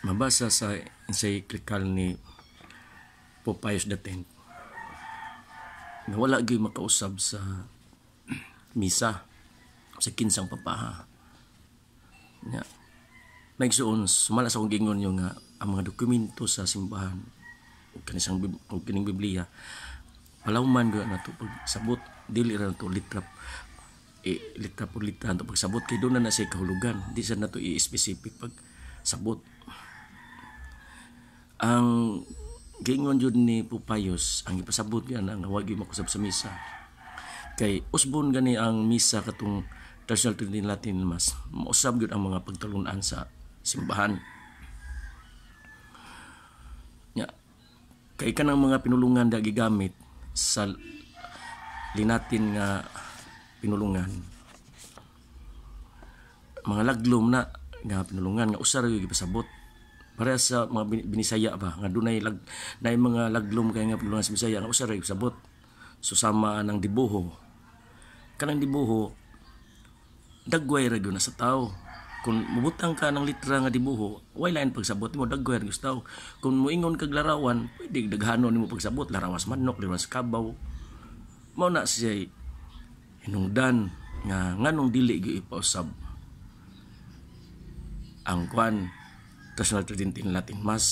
Mabasa sa encyclical ni Pope Pius X na wala gyud makausab sa misa sa kinsang papaha. Nya nagsuon sumala sa akong gingon yung nga ang mga dokumento sa simbahan ug kining Biblia palawman gyud nato pagsabot, dili ra nato litra por litra nato pagsabot kay doon na siya kahulugan, di sa nato i-specific pag sabot. Ang gingon jud ni Pupayos ang ipasabot niya nga wag gyud makusab sa misa kay usbon gani ang misa katong Traditional Trinity Latin Mass, mausab gyud ang mga pagtulun-an sa simbahan. Ya, kay kanang mga pinulungan da gigamit sa linatin nga pinulungan, mga laglom na nga pinulungan nga usar gyud gipasabot. Para sa mga binisaya ba nga dunay mga laglom kay nga pinulungan sa Bisaya nga usar gyud gipasabot. Susama ng dibuho. Kanang dibuho dagway ra gyud na sa tao. Kung mubutang ka ng litra nga dibuho, way lain pagsabot mo dagway ra gyud sa tao. Kung moingon kag larawan, pwede daghanon nimo pagsabot, larawas manok, larawas kabaw. Mao na siya hinungdan nga nganong dili gyud ipausab ang kwan Traditional Trinity Latin Mass.